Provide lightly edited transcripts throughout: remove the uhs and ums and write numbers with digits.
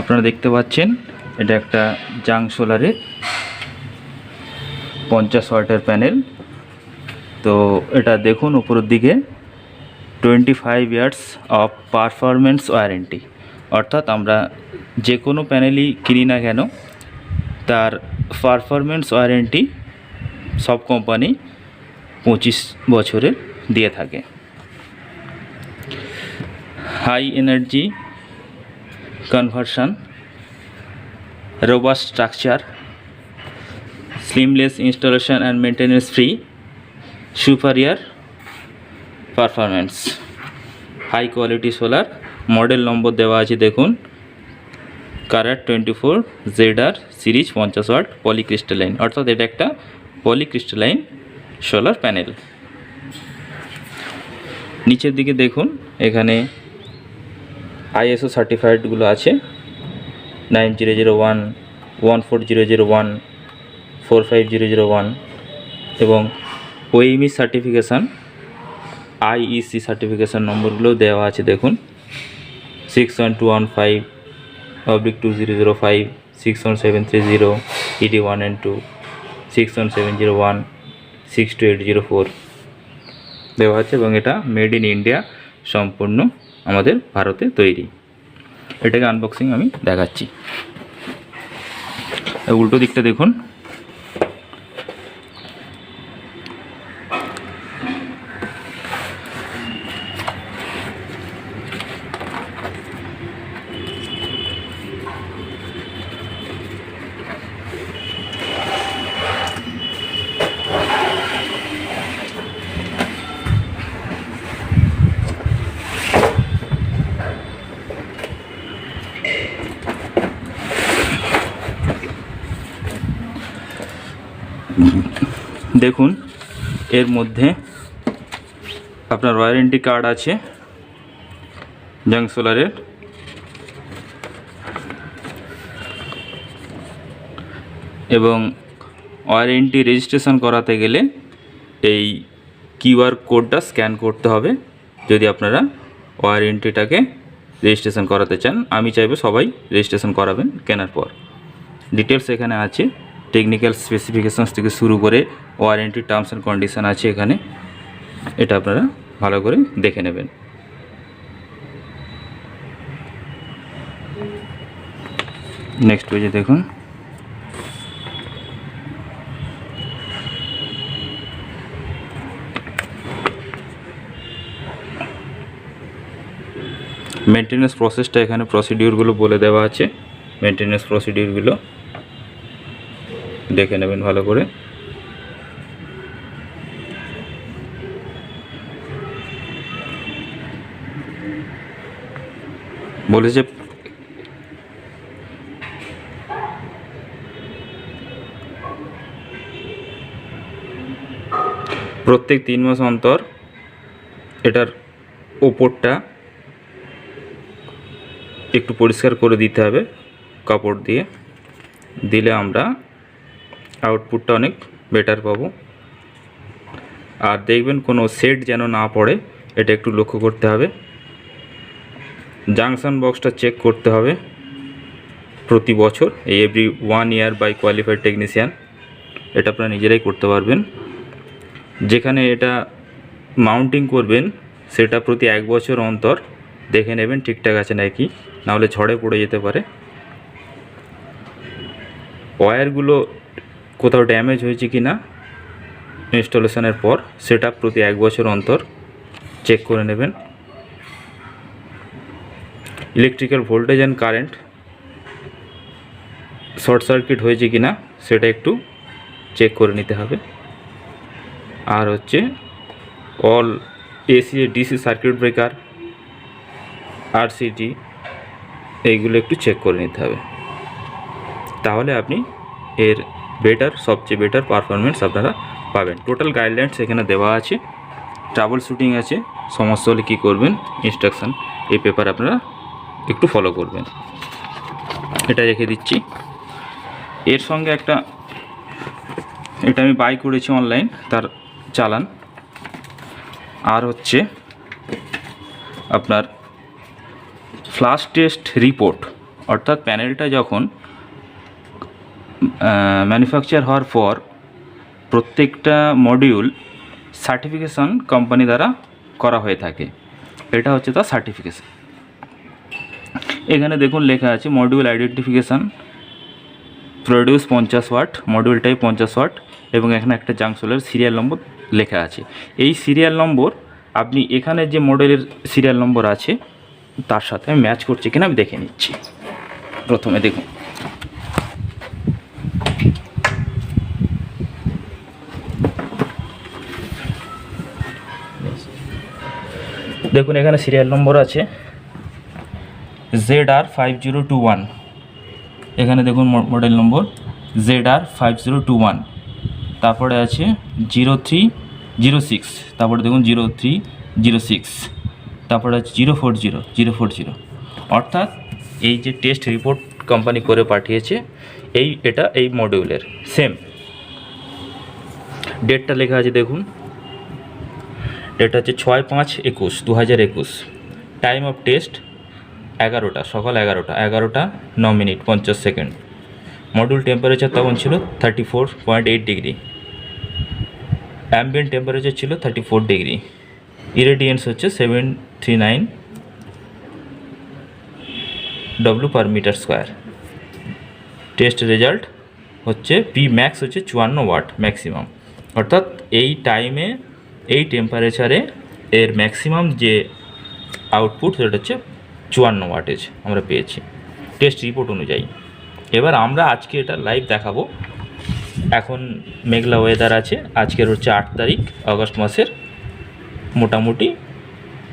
আপনারা দেখতে পাচ্ছেন এটা একটা জাং সোলারের 50 ওয়াটের প্যানেল। তো এটা দেখুন উপরের দিকে 25 ইয়ার্স অফ পারফরমেন্স ওয়ারেন্টি, অর্থাৎ আমরা যে কোনো প্যানেলই কিনি না কেন তার পারফরমেন্স ওয়ারেন্টি সব কোম্পানি 25 বছরের দিয়ে থাকে। High energy conversion, robust structure, seamless installation and maintenance free, superior performance, high quality solar. Model number দেওয়া আছে দেখুন, কারাট 24 ZR সিরিজ 50 ওয়াট পলিক্রিস্টালাইন, অর্থাৎ এটা একটা পলিক্রিস্টালাইন সোলার প্যানেল। নিচের দিকে দেখুন এখানে ISO সার্টিফাইডগুলো আছে 9001, 14001, 45001 এবং OEME সার্টিফিকেশান IEC সার্টিফিকেশান নম্বরগুলো দেওয়া আছে দেখুন, 61215/2005, 61730, ED1 and 2, 61701, 62804 দেওয়া আছে এবং এটা মেড ইন ইন্ডিয়া, সম্পূর্ণ আমাদের ভারতে তৈরি। এটাকে আনবক্সিং আমি দেখাচ্ছি। উল্টো দিকটা দেখুন, দেখুন এর মধ্যে আপনার ওয়ারেন্টি কার্ড আছে জাং সোলারের, এবং ওয়ারেন্টি রেজিস্ট্রেশন করাতে গেলে এই QR কোডটা স্ক্যান করতে হবে যদি আপনারা ওয়ারেন্টিটাকে রেজিস্ট্রেশন করাতে চান। আমি চাইবো সবাই রেজিস্ট্রেশন করাবেন কেনার পর। ডিটেলস এখানে আছে, টেকনিক্যাল স্পেসিফিকেশনস থেকে শুরু করে ওয়ারেন্টি টার্মস অ্যান্ড কন্ডিশন আছে এখানে, এটা আপনারা ভালো করে দেখে নেবেন। নেক্সট পেজে দেখুন, মেনটেন্যান্স প্রসেসটা এখানে প্রসিডিউরগুলো বলে দেওয়া আছে, মেনটেন্যান্স প্রসিডিউরগুলো দেখে নেবেন ভালো করে। বলেছে প্রত্যেক 3 মাস অন্তর এটার ওপরটা একটু পরিষ্কার করে দিতে হবে কাপড় দিয়ে, দিলে আমরা আউটপুটটা অনেক বেটার পাবো। আর দেখবেন কোনো সেট যেন না পড়ে, এটা একটু লক্ষ্য করতে হবে। জাংশন বক্সটা চেক করতে হবে প্রতি বছর, every 1 year by qualified technician. এটা আপনারা নিজেরাই করতে পারবেন। যেখানে এটা মাউন্টিং করবেন সেটা প্রতি 1 বছর অন্তর দেখে নেবেন ঠিকঠাক আছে নাকি, নাহলে ঝড়ে পড়ে যেতে পারে। ওয়্যারগুলো কোথাও ড্যামেজ হয়েছে কি না ইনস্টলেশনের পর সেটা প্রতি 1 বছর অন্তর চেক করে নেবেন। Electrical voltage and current short circuit হয়েছে কি না সেটা একটু চেক করে নিতে হবে। আর হচ্ছে all AC DC circuit breaker, RCT এইগুলো একটু চেক করে নিতে হবে, তাহলে আপনি এর সবচেয়ে বেটার পারফরমেন্স আপনারা পাবেন। টোটাল গাইডলাইন্স এখানে দেওয়া আছে, ট্রাবল শুটিং আছে, সমস্যা হলে কী করবেন ইনস্ট্রাকশান এই পেপার আপনারা একটু ফলো করবেন। এটা রেখে দিচ্ছি। এর সঙ্গে এটা আমি বাই করেছি অনলাইন, তার চালান। আর হচ্ছে আপনার ফ্লাশ টেস্ট রিপোর্ট, অর্থাৎ প্যানেলটা যখন ম্যানুফ্যাকচার হওয়ার পর প্রত্যেকটা মডিউল সার্টিফিকেশন কোম্পানি দ্বারা করা হয়ে থাকে। এটা হচ্ছে তার সার্টিফিকেশন। এখানে দেখুন লেখা আছে module identification, produce 50 watt, module type 50 watt, এবং এখানে একটা জাংশনের সিরিয়াল নম্বর লেখা আছে। এই সিরিয়াল নম্বর আপনি এখানে যে মডেলের সিরিয়াল নম্বর আছে তার সাথে ম্যাচ করছে কিনা আমি দেখে নিচ্ছি। প্রথমে দেখুন, দেখুন এখানে সিরিয়াল নম্বর আছে ZR5021। এখানে দেখুন মডেল নম্বর ZR5021। তারপরে আছে 0306, তারপরে দেখুন 0306, তারপরে আছে 040। অর্থাৎ এই যে টেস্ট রিপোর্ট কোম্পানি করে পাঠিয়েছে এটা এই মডিউলের সেম। ডেটটা লেখা আছে দেখুন, ডেট হচ্ছে 6/5/2021। টাইম অফ টেস্ট 11টা, সকাল 11টা 9 মিনিট 50 সেকেন্ড। মডিউল টেম্পারেচার তখন ছিল 34.8 ডিগ্রি, অ্যাম্বিয়েন্ট টেম্পারেচার ছিল 34 ডিগ্রি, ইরেডিয়েন্স হচ্ছে 739 W/m²। টেস্ট রেজাল্ট হচ্ছে পি ম্যাক্স হচ্ছে 54 ওয়াট ম্যাক্সিমাম। অর্থাৎ এই টাইমে এই টেম্পারেচারে এর ম্যাক্সিমাম যে আউটপুট সেটা হচ্ছে 54 ওয়াটেজ আমরা পেয়েছি টেস্ট রিপোর্ট অনুযায়ী। এবার আমরা আজকে এটা লাইভ দেখাবো। এখন মেঘলা ওয়েদার আছে, আজকের হচ্ছে 8 তারিখ আগস্ট মাসের। মোটামুটি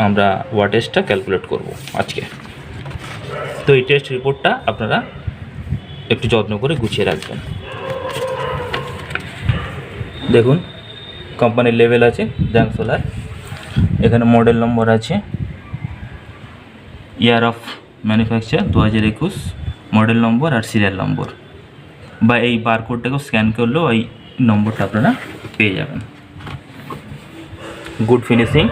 আমরা ওয়াটেজটা ক্যালকুলেট করব আজকে। তো এই টেস্ট রিপোর্টটা আপনারা একটু যত্ন করে গুছিয়ে রাখবেন। দেখুন কোম্পানির লেভেল আছে জাং সোলার, এখানে মডেল নম্বর আছে, year of manufacture 2021, model number আর সিরিয়াল নম্বর, বা এই বারকোডটাকেও স্ক্যান করলেও এই নম্বরটা আপনারা পেয়ে যাবেন। Good finishing.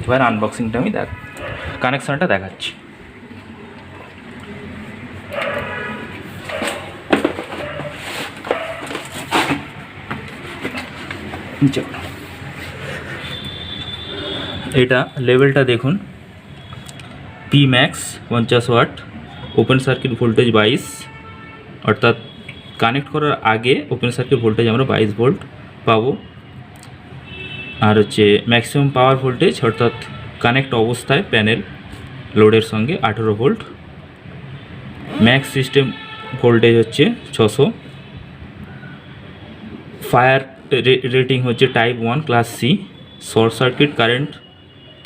এবার আনবক্সিংটা আমি কানেকশানটা দেখাচ্ছি। এটা লেভেলটা দেখুন, P max 50 watt, open circuit voltage 22, অর্থাৎ কানেক্ট করার আগে ওপেন সার্কিট ভোল্টেজ আমরা 22 ভোল্ট পাবো। আর হচ্ছে ম্যাক্সিমাম পাওয়ার ভোল্টেজ অর্থাৎ কানেক্ট অবস্থায় প্যানেল লোডের সঙ্গে 18 ভোল্ট। ম্যাক্স সিস্টেম ভোল্টেজ হচ্ছে 600। ফায়ার রেটিং হচ্ছে type 1 class C. Short circuit current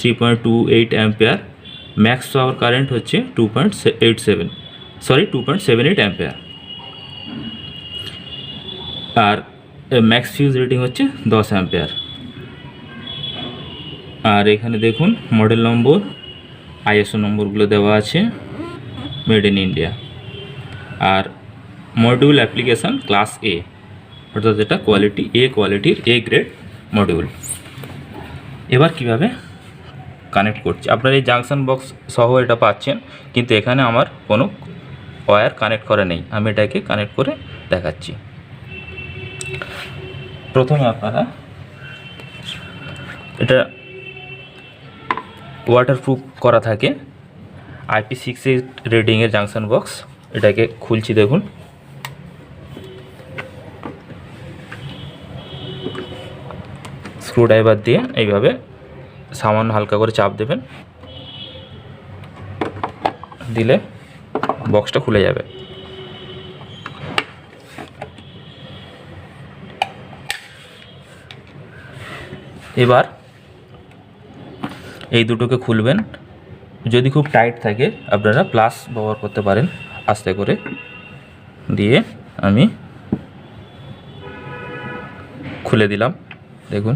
3.28 ampere. Max power current হচ্ছে 2.78 অ্যাম্পিয়ার। আর ম্যাক্স ফিউজ রেটিং হচ্ছে 10 অ্যাম্পিয়ার। আর এখানে দেখুন মডেল নম্বর, আইএসও নম্বরগুলো দেওয়া আছে, মেড ইন ইন্ডিয়া। আর মডিউল অ্যাপ্লিকেশান ক্লাস এ, অর্থাৎ এটা কোয়ালিটির এ গ্রেড মডিউল। এবার কিভাবে কানেক্ট করছি, আপনার এই জাংশন বক্স সহ এটা পাচ্ছেন, কিন্তু এখানে আমার কোনো ওয়্যার কানেক্ট করা নেই। আমি এটাকে কানেক্ট করে দেখাচ্ছি। প্রথমে আপনারা এটা ওয়াটারপ্রুফ করা থাকে, IP68 রেটিংয়ের জাংশন বক্স। এটাকে খুলছি, দেখুন স্ক্রুড্রাইভার দিয়ে এইভাবে সামান্য হালকা করে চাপ দেবেন, দিলে বক্সটা খুলে যাবে। এবার এই দুটোকে খুলবেন। যদি খুব টাইট থাকে আপনারা প্লাস ব্যবহার করতে পারেন। আস্তে করে দিয়ে আমি খুলে দিলাম, দেখুন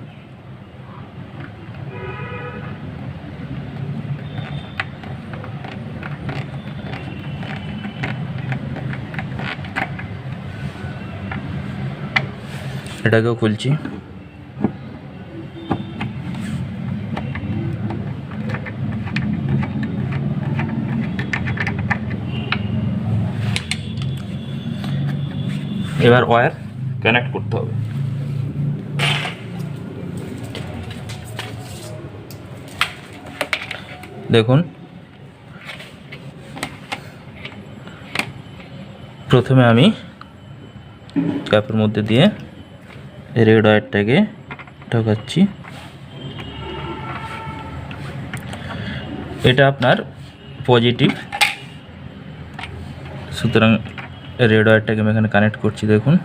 এটাকেও খুলছি। এবার ওয়্যার কানেক্ট করতে হবে। দেখুন, প্রথমে আমি ক্যাপের মধ্যে দিয়ে রেড ওয়্যারটাকে ঢোকাচ্ছি। এটা আপনার পজিটিভ, সুতরাং রেড ওয়্যারটাকে আমি এখানে কানেক্ট করছি। দেখুন,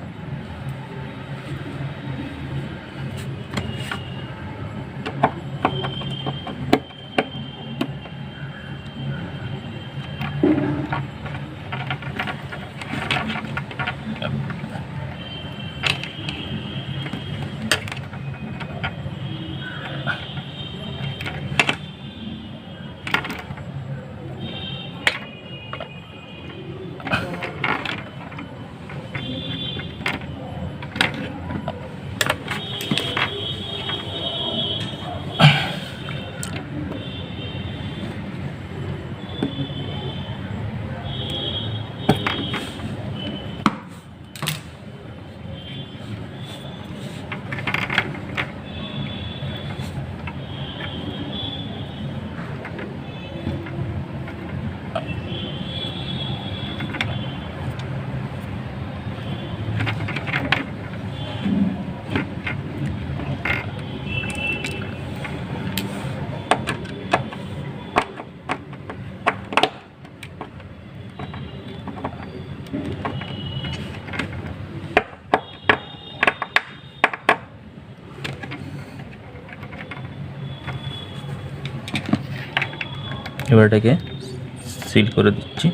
এবার এটাকে সিল করে দিচ্ছি।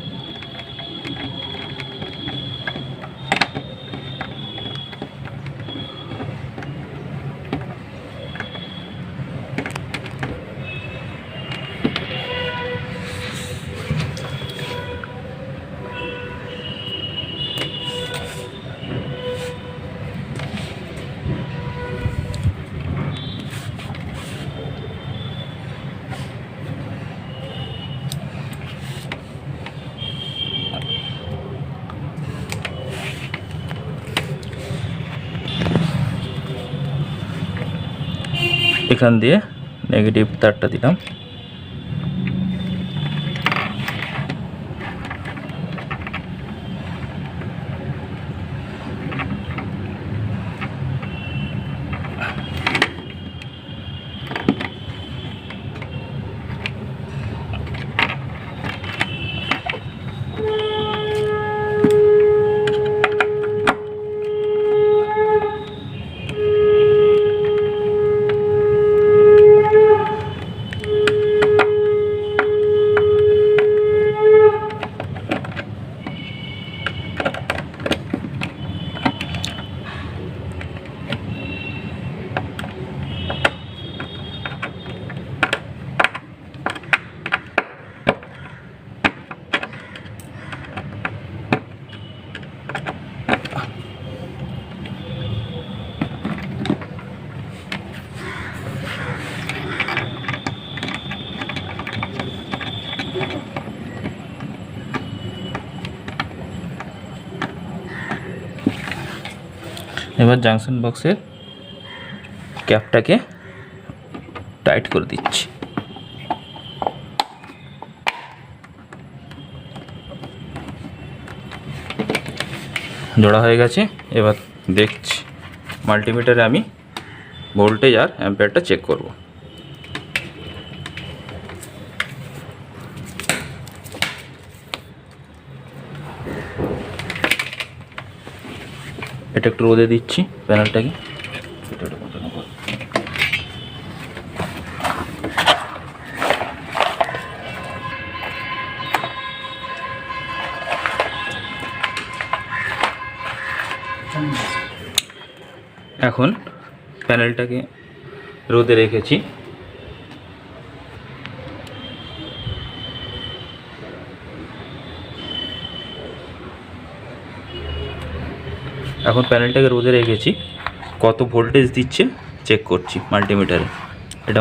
এখান দিয়ে নেগেটিভ তারটা দিলাম। এবার জাংশন বক্সের ক্যাপটাকে টাইট করে দিচ্ছি। জোড়া হয়ে গেছে। এবার দেখছি মাল্টিমিটারে আমি ভোল্টেজ আর অ্যাম্পিয়ারটা চেক করব। এটা একটু রোদে দিচ্ছি প্যানেলটাকে। এখন প্যানেলটাকে রোদে রেখেছি। এখন প্যানেলটাকে রোদে রেখেছি, কত ভোল্টেজ দিচ্ছে চেক করছি মাল্টিমিটারে। এটা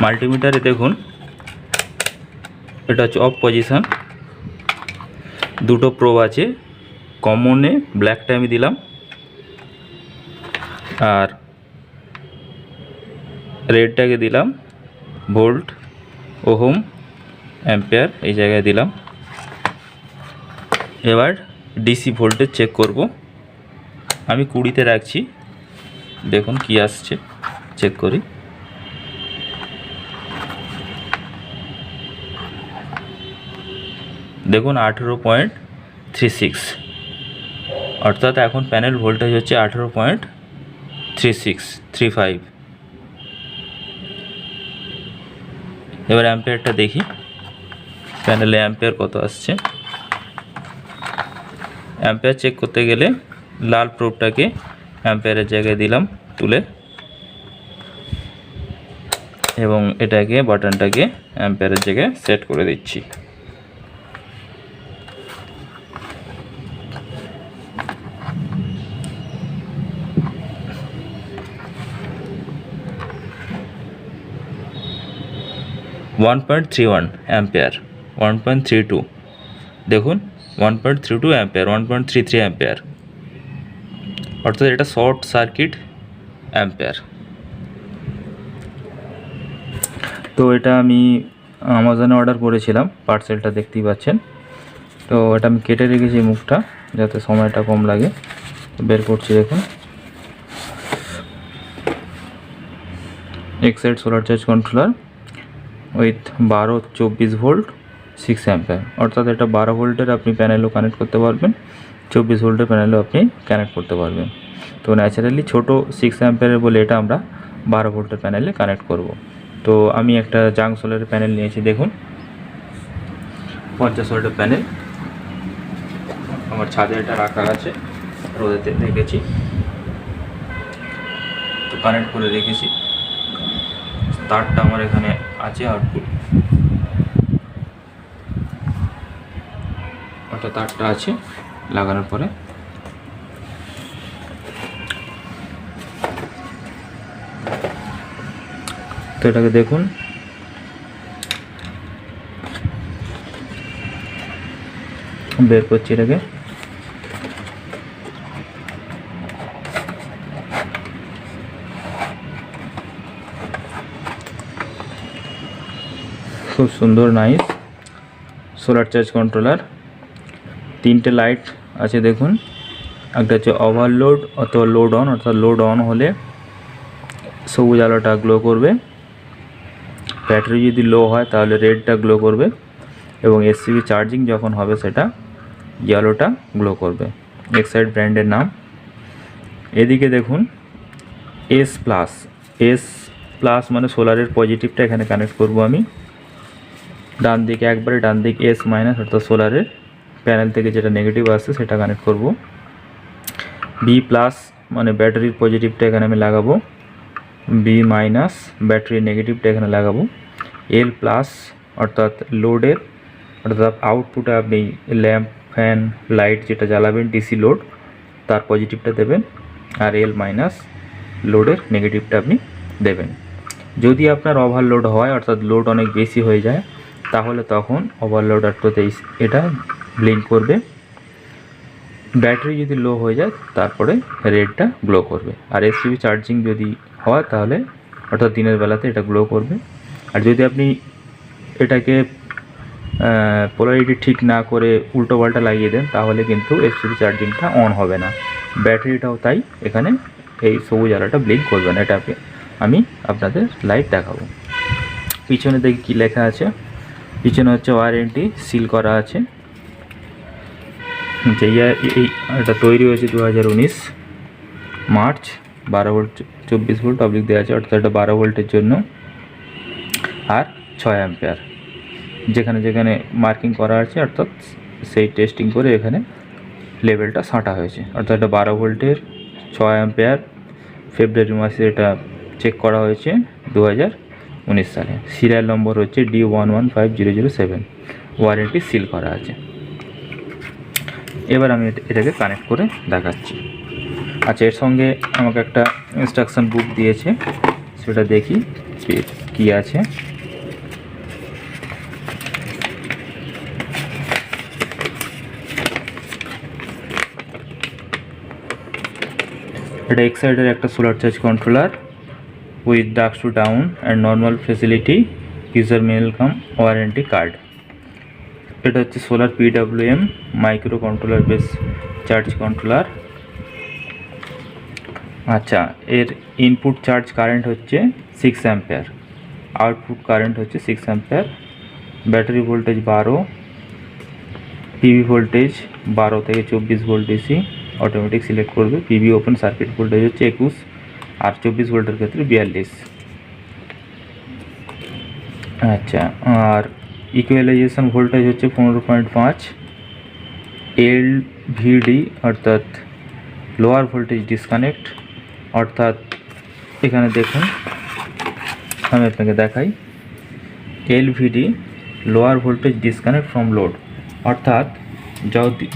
মাল্টিমিটারে দেখুন, এটা হচ্ছে অফ পজিশন, দুটো প্রোব আছে, কমনে ব্ল্যাকটা আমি দিলাম, আর রেডটাকে দিলাম ভোল্ট, ওহম, অ্যাম্পিয়ার এই জায়গায় দিলাম। এবার ডিসি ভোল্টেজ চেক করব। আমি 20-তে রাখছি, দেখুন কি আসছে, চেক করি। দেখুন 18.36, অর্থাৎ এখন প্যানেল ভোল্টেজ হচ্ছে 18.3635। এবার অ্যাম্পিয়ারটা দেখি, প্যানেলে অ্যাম্পিয়ার কত আসছে। অ্যাম্পিয়ার চেক করতে গেলে লাল প্রোবটাকে অ্যাম্পিয়ারের জায়গায় দিলাম তুলে, এবং এটাকে বাটনটাকে অ্যাম্পিয়ারের জায়গায় সেট করে দিচ্ছি। (1.31 অ্যাম্পিয়ার, 1.32, দেখুন 1.32 অ্যাম্পিয়ার, 1.33 অ্যাম্পিয়ার, অর্থাৎ এটা শর্ট সার্কিট অ্যাম্পিয়ার। তো এটা আমি অ্যামাজনে অর্ডার করেছিলাম, পার্সেলটা দেখতেই পাচ্ছেন। তো এটা আমি কেটে রেখেছি মুখটা, যাতে সময়টা কম লাগে। বের করছি, দেখুন Exide solar charge controller with 12-24 volt 6 ampere, অর্থাৎ এটা 12 ভোল্টের আপনি প্যানেলও কানেক্ট করতে পারবেন, 24 ভোল্টের প্যানেলও আপনি কানেক্ট করতে পারবেন। তো ন্যাচারালি ছোট 6 অ্যাম্পিয়ারের বলে এটা আমরা 12 ভোল্টের প্যানেলে কানেক্ট করব। তো আমি একটা জাং সোলারের প্যানেল নিয়েছি, দেখুন 50 ওয়াটের প্যানেল। আমার ছাদে এটা রাখা আছে, রোদেতে রেখেছি, তো কানেক্ট করে রেখেছি। তারটা আমার এখানে আছে আউটপুট, ওটা তারটা আছে লাগানোর পরে। তো এটাকে দেখুন, বের করছি এটাকে। খুব সুন্দর নাইস সোলার চার্জ কন্ট্রোলার। 3টে লাইট আছে দেখুন, একটা হচ্ছে ওভারলোড অথবা লোড অন, অর্থাৎ লোড অন হলে সবুজ আলোটা গ্লো করবে, ব্যাটারি যদি লো হয় তাহলে রেডটা গ্লো করবে, এবং এসসিবি চার্জিং যখন হবে সেটা ইয়েলোটা গ্লো করবে। এক্সাইড ব্র্যান্ডের নাম। এদিকে দেখুন এস প্লাস মানে সোলারের পজিটিভটা এখানে কানেক্ট করব আমি। ডান দিকে একবারে ডান দিকে এস মাইনাস, অর্থাৎ সোলারের প্যানেল থেকে যেটা নেগেটিভ আসছে সেটা কানেক্ট করব। বি প্লাস মানে ব্যাটারির পজিটিভটা এখানে আমি লাগাবো, বি মাইনাস ব্যাটারির নেগেটিভটা এখানে লাগাবো। এল প্লাস অর্থাৎ লোডের, অর্থাৎ আউটপুটে আপনি ল্যাম্প, ফ্যান, লাইট যেটা জ্বালাবেন ডিসি লোড, তার পজিটিভটা দেবেন, আর এল মাইনাস লোডের নেগেটিভটা আপনি দেবেন। যদি আপনার ওভারলোড হয়, অর্থাৎ লোড অনেক বেশি হয়ে যায়, তাহলে তখন ওভারলোডারটাতে এটা ব্লিঙ্ক করবে। ব্যাটারি যদি লো হয়ে যায় তারপরে রেডটা গ্লো করবে। আর এসসিবি চার্জিং যদি হয় তাহলে অর্থাৎ দিনের বেলাতে এটা গ্লো করবে। আর যদি আপনি এটাকে পোলারিটি ঠিক না করে উল্টো পাল্টা লাগিয়ে দেন তাহলে কিন্তু এসসিবি চার্জিংটা অন হবে না, ব্যাটারিটাও তাই এখানে এই সবুজ আলোটা ব্লিঙ্ক করবে না। এটা আমি আপনাদের লাইট দেখাবো। পিছনে দেখি কি লেখা আছে। পিছনে হচ্ছে ওয়ারেন্টি সিল করা আছে, যে এটা তৈরি হয়েছে 2019 মার্চ, 12 ভোল্ট 24 ভোল্ট অবলিক দেওয়া আছে, অর্থাৎ এটা 12 ভোল্টের জন্য, আর 6 অ্যাম্পিয়ার যেখানে যেখানে মার্কিং করা আছে, অর্থাৎ সেই টেস্টিং করে এখানে লেভেলটা ছাঁটা হয়েছে, অর্থাৎ এটা 12 ভোল্টের 6 অ্যাম্পিয়ার। ফেব্রুয়ারি মাসে এটা চেক করা হয়েছে 2019 সালে। সিরিয়াল নম্বর হচ্ছে D115007, ওয়ারেন্টি সিল করা আছে। এবার আমি এটাকে কানেক্ট করে দেখাচ্ছি। আচ্ছা, এর সঙ্গে আমাকে একটা ইনস্ট্রাকশন বুক দিয়েছে, সেটা দেখি কি আছে। এটা এক্সাইডের একটা solar charge controller with dusk to dawn and normal facility, user mail cum warranty card. এটা হচ্ছে solar PWM micro controller base charge controller. আচ্ছা, এর ইনপুট চার্জ কারেন্ট হচ্ছে 6 অ্যাম্পিয়ার, আউটপুট কারেন্ট হচ্ছে 6 ampere, battery voltage 12, PV voltage 12 থেকে 24 volt DC automatic select করবে। PV open circuit voltage হচ্ছে 21 আর 24 ভোল্টের ক্ষেত্রে 42। আচ্ছা, আর ইকুয়ালাইজেশন ভোল্টেজ হচ্ছে 15.5। LVD অর্থাৎ লোয়ার ভোল্টেজ ডিসকানেক্ট, অর্থাৎ এখানে দেখুন আমি আপনাকে দেখাই, LVD lower voltage disconnect from load, অর্থাৎ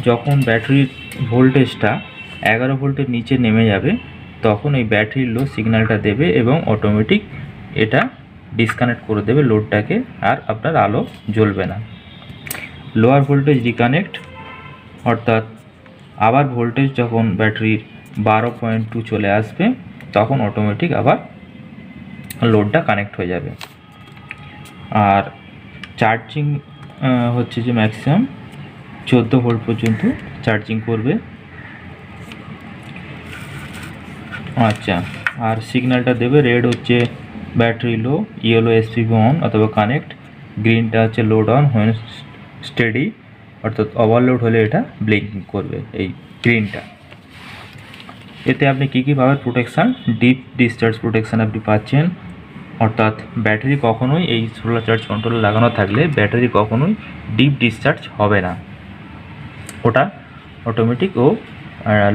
যখন ব্যাটারির ভোল্টেজটা 11 ভোল্টের নিচে নেমে যাবে তখন এই ব্যাটারির লো সিগন্যালটা দেবে এবং অটোমেটিক এটা ডিসকানেক্ট করে দেবে লোডটাকে, আর আপনার আলো জ্বলবে না। লোয়ার ভোল্টেজ রিকানেক্ট, অর্থাৎ আবার ভোল্টেজ যখন ব্যাটারির 12.2 চলে আসবে তখন অটোমেটিক আবার লোডটা কানেক্ট হয়ে যাবে। আর চার্জিং হচ্ছে যে ম্যাক্সিমাম 14 ভোল্ট পর্যন্ত চার্জিং করবে। আচ্ছা, আর সিগন্যালটা দেবে, রেড হচ্ছে battery low, yellow SPB on অথবা কানেক্ট, গ্রিনটা হচ্ছে লোড অন হোয়েন স্টেডি, অর্থাৎ ওভারলোড হলে এটা ব্লিঙ্কিং করবে এই গ্রিনটা। এতে আপনি কী কী পাবেন প্রোটেকশান, ডিপ ডিসচার্জ প্রোটেকশান আপনি পাচ্ছেন, অর্থাৎ ব্যাটারি কখনোই এই সোলার চার্জ কন্ট্রোলার লাগানো থাকলে ব্যাটারি কখনোই ডিপ ডিসচার্জ হবে না, ওটা অটোমেটিক ও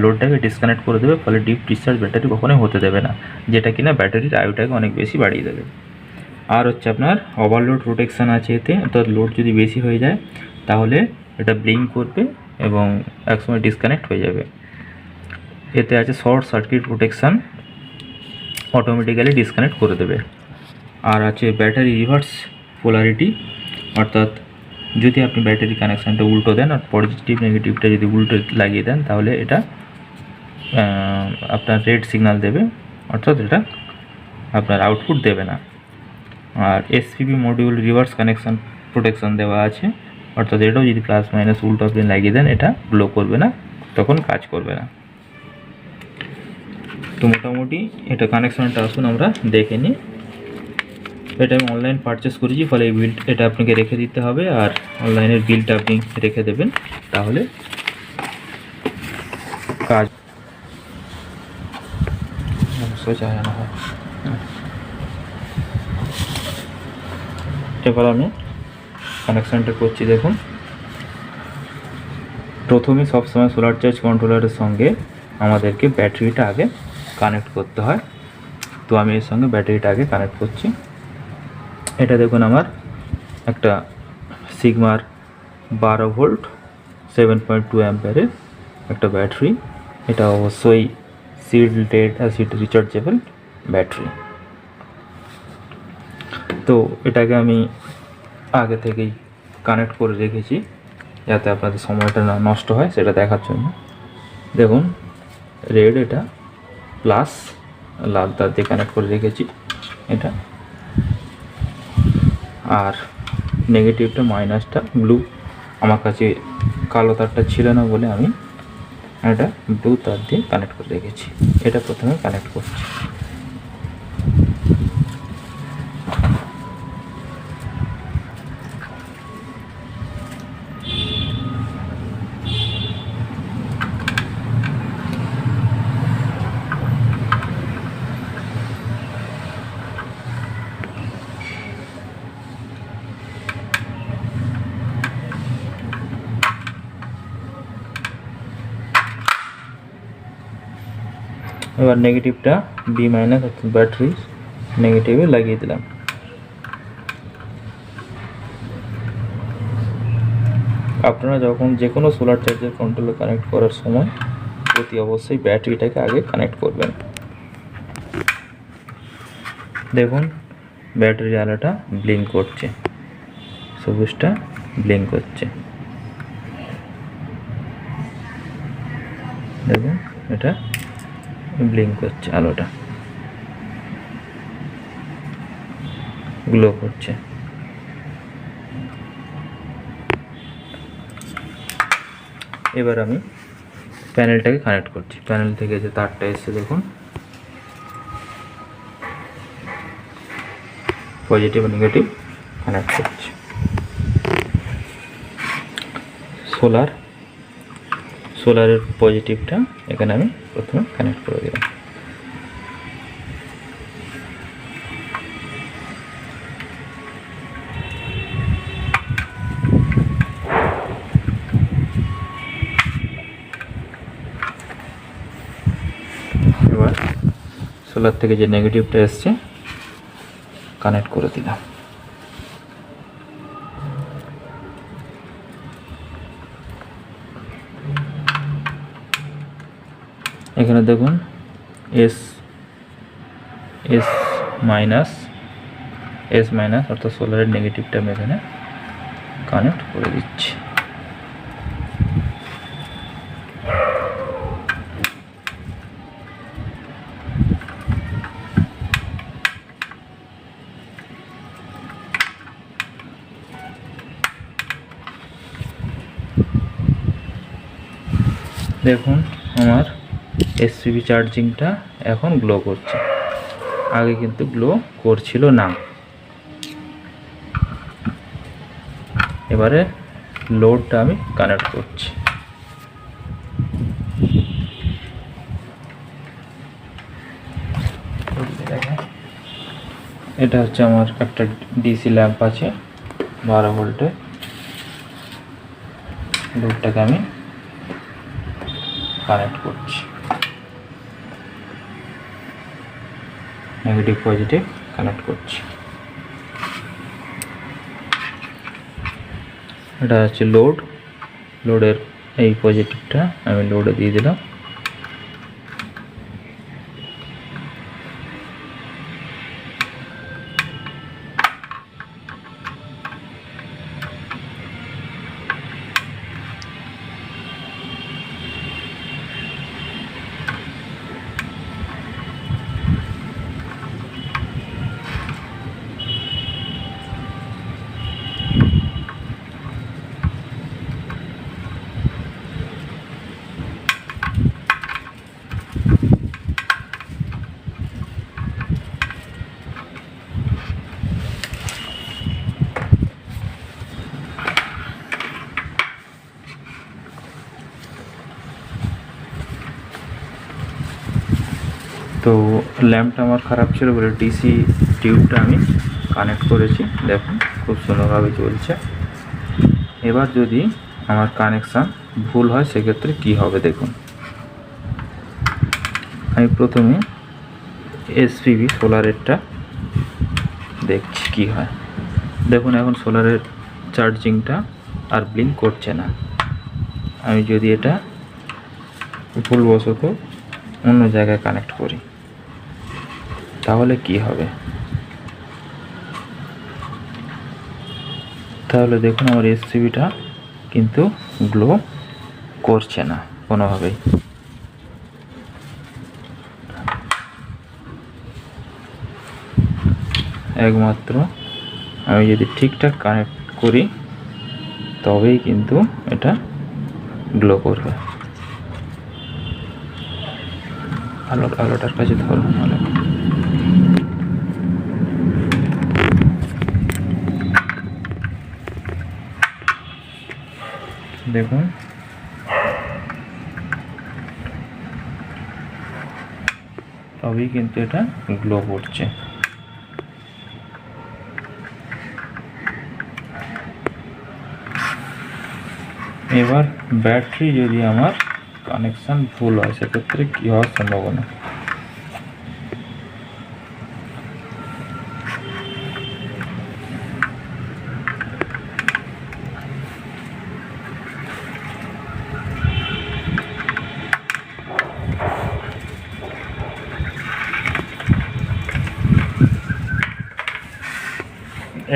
লোডটাকে ডিসকানেক্ট করে দেবে, ফলে ডিপ ডিসচার্জ ব্যাটারি কখনোই হতে দেবে না, যেটা কিনা ব্যাটারির আয়ুটাকে অনেক বেশি বাড়িয়ে দেবে। আর হচ্ছে আপনার ওভারলোড প্রোটেকশান আছে এতে, অর্থাৎ লোড যদি বেশি হয়ে যায় তাহলে এটা ব্লিঙ্ক করবে এবং একসময় ডিসকানেক্ট হয়ে যাবে। এতে আছে short circuit protection, automatically disconnect করে দেবে। আর আছে ব্যাটারি রিভার্স পোলারিটি, অর্থাৎ যদি আপনি ব্যাটারি কানেকশানটা উল্টো দেন আর পজিটিভ নেগেটিভটা যদি উল্টো লাগিয়ে দেন তাহলে এটা আপনার রেড সিগন্যাল দেবে, অর্থাৎ এটা আপনার আউটপুট দেবে না। আর SPB module reverse connection protection দেওয়া আছে, অর্থাৎ এটাও যদি প্লাস মাইনাস উল্টো আপনি লাগিয়ে দেন এটা গ্লো করবে না, তখন কাজ করবে না। তো মোটামুটি এটা কানেকশানটা আসুন আমরা দেখে নিই। এটা আমি অনলাইন পারচেস করেছি, ফলে এই বিল এটা আপনাকে রেখে দিতে হবে, আর অনলাইনের বিলটা আপনি রেখে দেবেন, তাহলে কাজ অবশ্যই চালানো হয়। এবার আমি কানেকশানটা করছি। দেখুন, প্রথমে সবসময় সোলার চার্জ কন্ট্রোলারের সঙ্গে আমাদেরকে ব্যাটারিটা আগে কানেক্ট করতে হয়, তো আমি এর সঙ্গে ব্যাটারিটা আগে কানেক্ট করছি। এটা দেখুন আমার একটা সিগমার 12 ভোল্ট 7.2 অ্যাম্পিয়ারের একটা ব্যাটারি, এটা অবশ্যই সিল্ডেড অ্যাসিড রিচার্জেবল ব্যাটারি। তো এটাকে আমি আগে থেকেই কানেক্ট করে রেখেছি যাতে আপনাদের সময়টা না নষ্ট হয় সেটা দেখার জন্য। দেখুন, রেড এটা প্লাস লাল তার দিয়ে কানেক্ট করে রেখেছি এটা, আর নেগেটিভটা মাইনাসটা ব্লু, আমার কাছে কালো তারটা ছিল না বলে আমি এটা ব্লু তার দিয়ে কানেক্ট করে রেখেছি। এটা প্রথমে কানেক্ট করছি। এবার নেগেটিভটা বি মাইনাস অর্থাৎ ব্যাটারি নেগেটিভে লাগিয়ে দিলাম। আপনারা যখন যে কোনো সোলার চার্জার কন্ট্রোলার কানেক্ট করার সময় অতি অবশ্যই ব্যাটারিটাকে আগে কানেক্ট করবেন। দেখুন, ব্যাটারির আলোটা ব্লিঙ্ক করছে, সবুজটা ব্লিঙ্ক করছে। দেখুন, এটা ব্লিঙ্ক করছে, আলোটা গ্লো করছে। এবার আমি প্যানেলটাকে কানেক্ট করছি। প্যানেল থেকে যে তারটা এসছে দেখুন, পজিটিভ নেগেটিভ কানেক্ট করছি। সোলারের পজিটিভটা এখানে আমি প্রথমে কানেক্ট করে দিলাম। এবার সোলার থেকে যে নেগেটিভটা এসছে কানেক্ট করে দিলাম। এখানে দেখুন এস মাইনাস অর্থাৎ সোলারের নেগেটিভটা আমি এখানে কানেক্ট করে দিচ্ছি। দেখুন আমার এসপিবি চার্জিংটা এখন গ্লো করছে, আগে কিন্তু গ্লো করছিল না। এবারে লোডটা আমি কানেক্ট করছি। এটা হচ্ছে আমার একটা ডিসি ল্যাম্প আছে 12 ভোল্টে। লোডটাকে আমি কানেক্ট করছি, নেগেটিভ পজিটিভ কানেক্ট করছি। এটা হচ্ছে লোডের এই পজিটিভটা আমি লোডে দিয়ে দিলাম। তো ল্যাম্পটা আমার খারাপ ছিল বলে ডিসি টিউবটা আমি কানেক্ট করেছি। দেখুন খুব সুন্দরভাবে চলছে। এবার যদি আমার কানেকশান ভুল হয় সেক্ষেত্রে কি হবে দেখুন। আমি প্রথমে এসপিবি সোলারেরটা দেখছি কি হয়। দেখুন এখন সোলারের চার্জিংটা আর ব্লিঙ্ক করছে না। আমি যদি এটা ভুলবশত অন্য জায়গায় কানেক্ট করি তাহলে কি হবে? তাহলে দেখুন আমার এসসিবিটা কিন্তু গ্লো করছে না কোনোভাবেই। একমাত্র আমি যদি ঠিকঠাক কানেক্ট করি তবেই কিন্তু এটা গ্লো করবে। আলোটার কাছে ধরুন। দেখুন তবেই কিন্তু এটা গ্লো করছে। এবার ব্যাটারি যদি আমার কানেকশন ভুল হয় সেক্ষেত্রে কি হওয়ার সম্ভাবনা?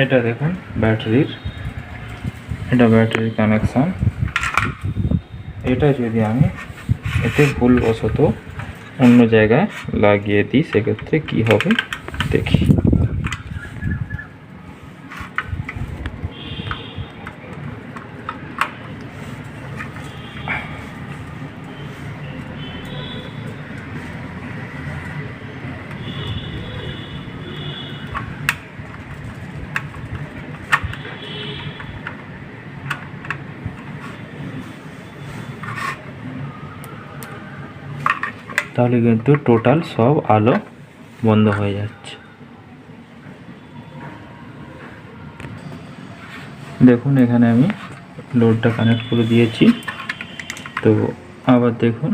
এটা দেখুন ব্যাটারির কানেকশন। এটা যদি আমি এতে ভুলবশত অন্য জায়গায় লাগিয়ে দিই, সেক্ষেত্রে কি হবে দেখি। তাহলে কিন্তু টোটাল সব আলো বন্ধ হয়ে যাচ্ছে। দেখুন এখানে আমি লোডটা কানেক্ট করে দিয়েছি। তো আবার দেখুন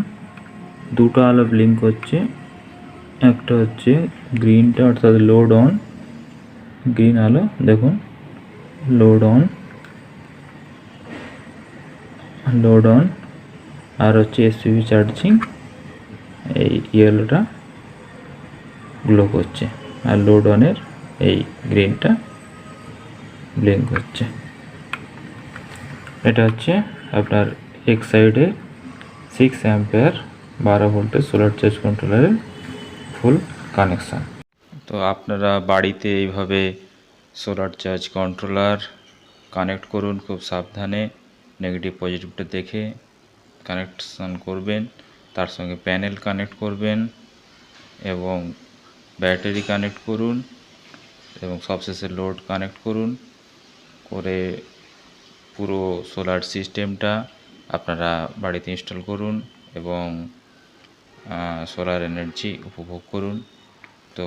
দুটো আলো ব্লিঙ্ক করছে, একটা হচ্ছে গ্রিনটা অর্থাৎ লোড অন, গ্রিন আলো দেখুন লোড অন, আর হচ্ছে এসপিবি চার্জিং, এই ইয়েলোটা গ্লো করছে, আর লোড অনের এই গ্রিনটা ব্লিঙ্ক হচ্ছে। এটা হচ্ছে আপনার এক সাইডে 6 অ্যাম্পিয়ার 12 ভোল্টের সোলার চার্জ কন্ট্রোলারের ফুল কানেকশান। তো আপনারা বাড়িতে এইভাবে সোলার চার্জ কন্ট্রোলার কানেক্ট করুন, খুব সাবধানে নেগেটিভ পজিটিভটা দেখে কানেকশান করবেন, তার সঙ্গে প্যানেল কানেক্ট করবেন এবং ব্যাটারি কানেক্ট করুন এবং সবশেষে লোড কানেক্ট করুন, করে পুরো সোলার সিস্টেমটা আপনারা বাড়িতে ইনস্টল করুন এবং সোলার এনার্জি উপভোগ করুন। তো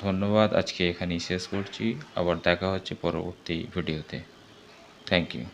ধন্যবাদ, আজকে এখানেই শেষ করছি, আবার দেখা হচ্ছে পরবর্তী ভিডিওতে। Thank you.